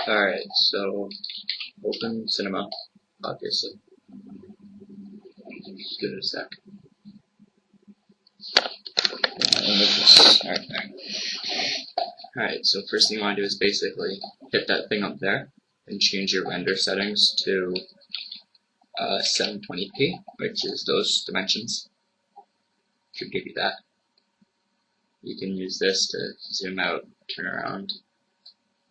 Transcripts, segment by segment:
Alright, so open cinema, obviously. Just give it a sec. Alright, so first thing you want to do is basically hit that thing up there and change your render settings to 720p, which is those dimensions. Should give you that. You can use this to zoom out, turn around.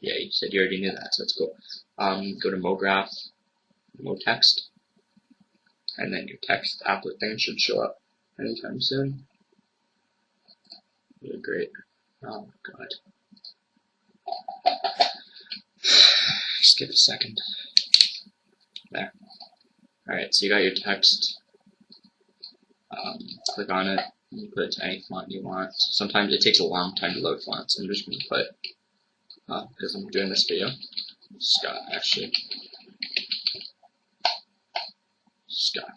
Yeah, you said you already knew that, so that's cool. Go to MoGraph, MoText, and then your text applet thing should show up anytime soon. Really great. Oh my god. Just give it a second. There. Alright, so you got your text. Click on it. You put it to any font you want. Sometimes it takes a long time to load fonts. I'm just going to put, because I'm doing this video, Scott, actually. Scott.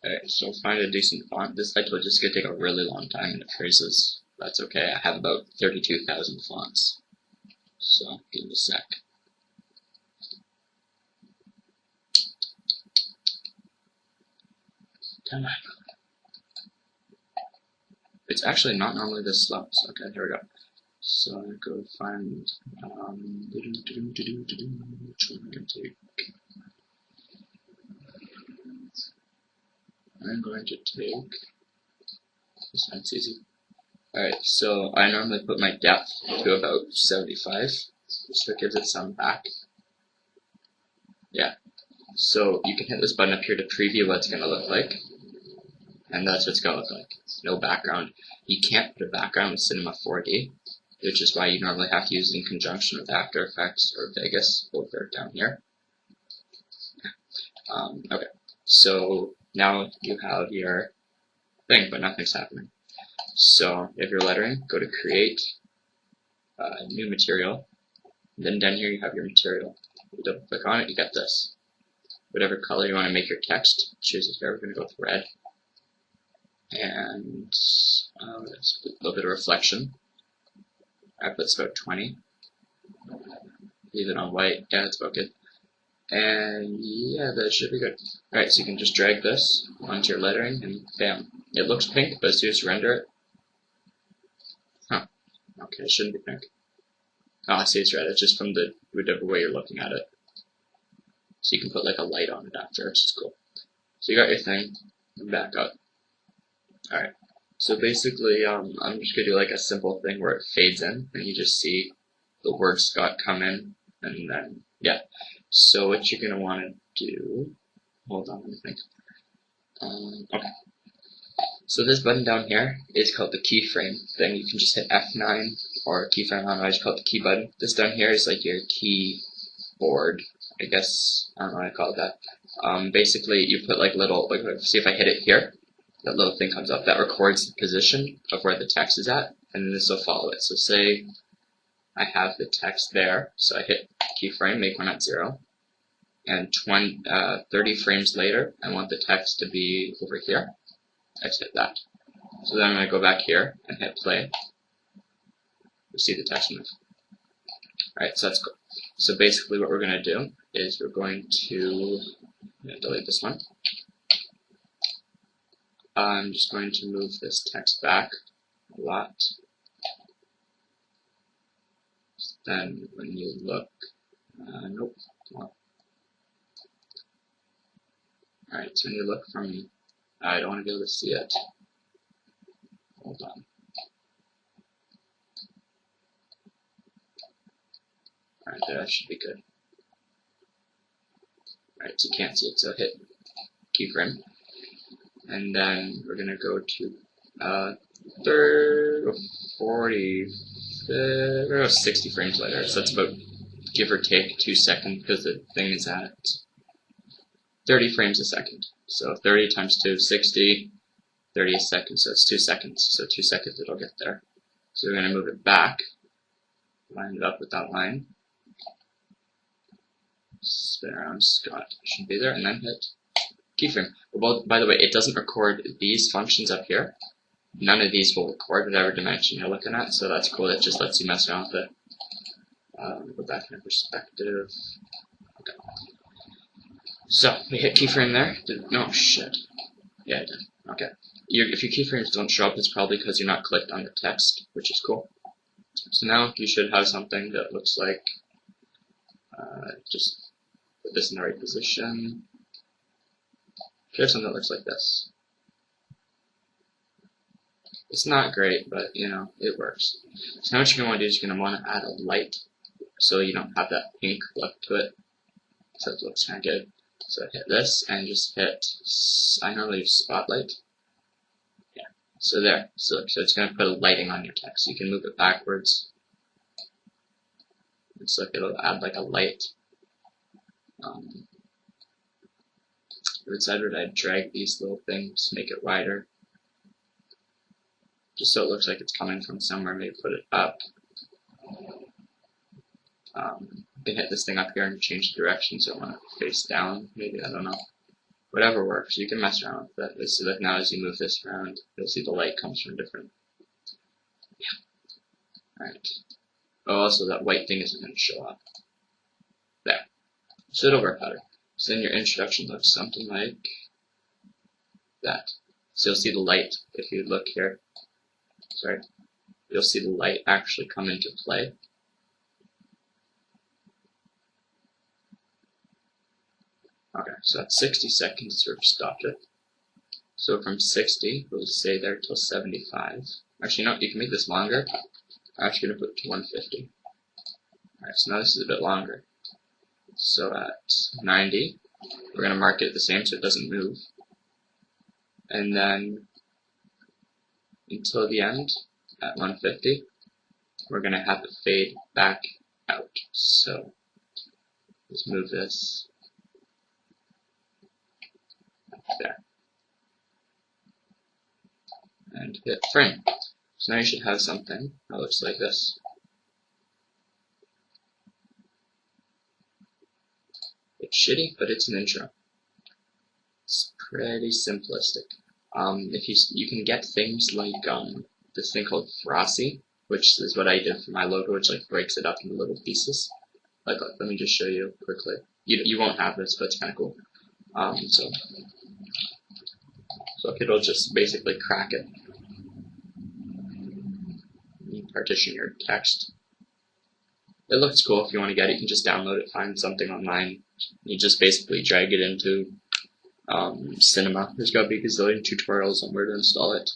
Alright, so find a decent font. This, I told you, it's going to take a really long time and it freezes. That's okay. I have about 32,000 fonts. So, give it a sec. Come on. It's actually not normally this slow, so okay, here we go. So I go find which one I'm going to take. I'm going to take this one's easy. Alright, so I normally put my depth to about 75, so it gives it some back. Yeah. So you can hit this button up here to preview what it's gonna look like. And that's what it's gonna look like. No background. You can't put a background with Cinema 4D, which is why you normally have to use it in conjunction with After Effects or Vegas. Both are down here. Okay, so now you have your thing, but nothing's happening. So if you're lettering, go to Create, New Material. Then down here you have your material. You double click on it, you get this. Whatever color you want to make your text, choose it here. We're going to go with red. And let's put a little bit of reflection. I put about 20. Leave it on white. Yeah, that's about good. And yeah, that should be good. Alright, so you can just drag this onto your lettering and bam. It looks pink, but as soon as you render it, okay, it shouldn't be pink. Oh, I see it's red. It's just from the whatever way you're looking at it. So you can put like a light on it after, which is cool. So you got your thing, and back up. Alright, so basically I'm just going to do like a simple thing where it fades in, and you just see the word Scott come in, and then, yeah. So what you're going to want to do, hold on, let me think. Okay. So this button down here is called the keyframe thing. You can just hit F9 or keyframe, I don't know, I just call it the key button. This down here is like your keyboard, I guess, I don't know what I call it that. Basically you put like little, like see if I hit it here, that little thing comes up that records the position of where the text is at, and then this will follow it. So say I have the text there, so I hit keyframe, make one at 0, and 30 frames later I want the text to be over here. I just hit that. So then I'm going to go back here and hit play. You'll see the text move. Alright, so that's cool. So basically what we're going to do is we're going to delete this one. I'm just going to move this text back a lot. Then when you look, nope. Alright, so when you look from, I don't want to be able to see it. Hold on. Alright, that should be good. Alright, so you can't see it, so hit keyframe. And then we're going to go to 60 frames later. So that's about, give or take, 2 seconds, because the thing is at 30 frames a second. So 30 times 2, 60, 30 a second, so it's 2 seconds. So 2 seconds it'll get there. So we're going to move it back, line it up with that line, spin around, Scott should be there, and then hit keyframe. Well, by the way, it doesn't record these functions up here. None of these will record whatever dimension you're looking at, so that's cool. It just lets you mess around with it. Put that in perspective. Okay. So we hit keyframe there. No shit. Yeah, I did. Okay. If your keyframes don't show up, it's probably because you're not clicked on the text, which is cool. So now you should have something that looks like, just put this in the right position. Should have something that looks like this. It's not great, but you know, it works. So now what you're going to want to do is you're going to want to add a light so you don't have that pink look to it. So it looks kind of good. So hit this and just hit, I normally use spotlight. Yeah, so there. So it's going to put a lighting on your text. You can move it backwards. It's like it'll add like a light. Inside it, I'd drag these little things, make it wider, just so it looks like it's coming from somewhere. Maybe put it up. You can hit this thing up here and change the direction so it want to face down. Maybe, I don't know. Whatever works. You can mess around with that. So that now as you move this around, you'll see the light comes from different. Yeah. Alright. Oh, also that white thing isn't going to show up. There. So it'll work better. So then your introduction looks something like that. So you'll see the light, if you look here, sorry, you'll see the light actually come into play. Okay, so at 60 seconds, sort of stopped it. So from 60, we'll say there till 75. Actually, no, you can make this longer. I'm actually going to put it to 150. Alright, so now this is a bit longer. So at 90, we're going to mark it the same so it doesn't move. And then until the end, at 150, we're going to have it fade back out. So let's move this there. And hit frame. So now you should have something that looks like this. It's shitty, but it's an intro. It's pretty simplistic. If you can get things like this thing called Frosty, which is what I did for my logo, which like breaks it up into little pieces. Like let me just show you quickly. You won't have this, but it's kind of cool. So it'll just basically crack it. You partition your text. It looks cool. If you want to get it, you can just download it, find something online. You just basically drag it into Cinema. There's got to be a gazillion tutorials on where to install it.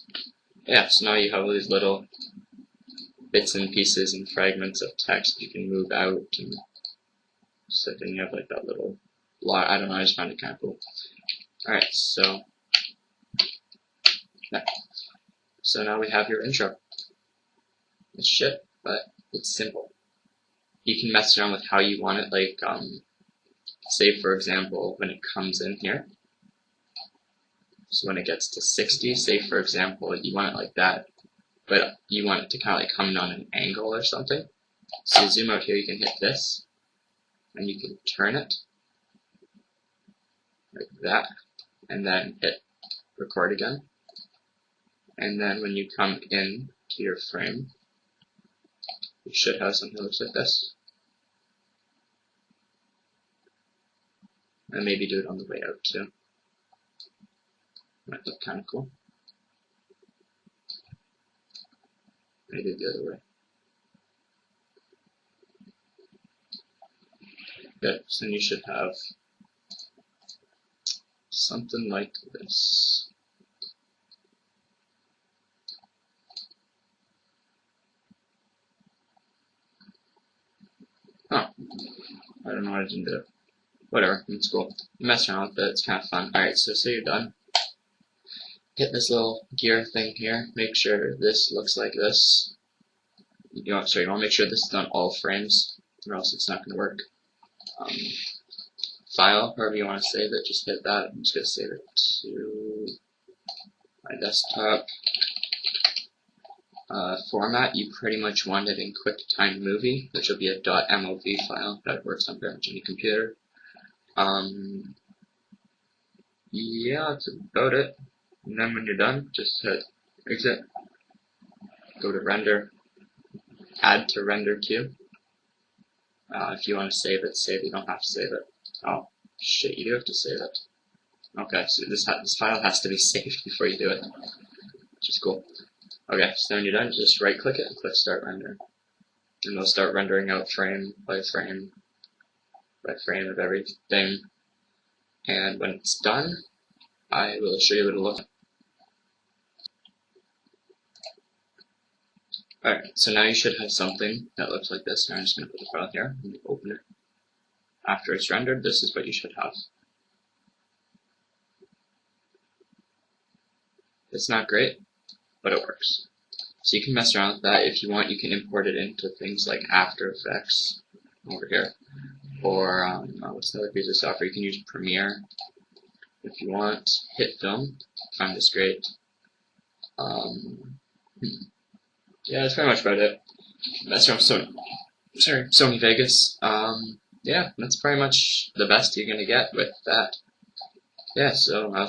Yeah, so now you have all these little bits and pieces and fragments of text you can move out, and so then you have like that little block. I don't know, I just found it kind of cool. Alright, so yeah. So now we have your intro. It's shit, but it's simple. You can mess around with how you want it, like say for example when it comes in here. So when it gets to 60, say for example you want it like that, but you want it to kind of like come in on an angle or something. So you zoom out here, you can hit this, and you can turn it like that, and then hit record again. And then when you come in to your frame, you should have something that looks like this. And maybe do it on the way out too. Might look kind of cool. Maybe the other way. Good, so then you should have something like this. Oh, I don't know why I didn't do it. Whatever, it's cool. Mess around with it, it's kind of fun. Alright, so say you're done. Hit this little gear thing here. Make sure this looks like this. You want to make sure this is on all frames, or else it's not going to work. File, however you want to save it, just hit that. I'm just going to save it to my desktop. Format, you pretty much want it in QuickTime Movie, which will be a .mov file that works on pretty much any computer. Yeah, that's about it. And then when you're done, just hit exit. Go to render, add to render queue. If you want to save it, save it. You don't have to save it. Oh, shit, you do have to save it. Okay, so this file has to be saved before you do it, which is cool. Okay, so when you're done, just right-click it and click Start Render. And it'll start rendering out frame by frame of everything. And when it's done, I will show you what it'll look like. Alright, so now you should have something that looks like this. Now I'm just going to put the file here and open it. After it's rendered, this is what you should have. It's not great, but it works. So you can mess around with that. If you want, you can import it into things like After Effects over here. Or, what's the other piece of software? You can use Premiere if you want. Hit Film, find this great. Yeah, that's pretty much about it. That's from Sony Vegas. Yeah, that's pretty much the best you're gonna get with that. Yeah, so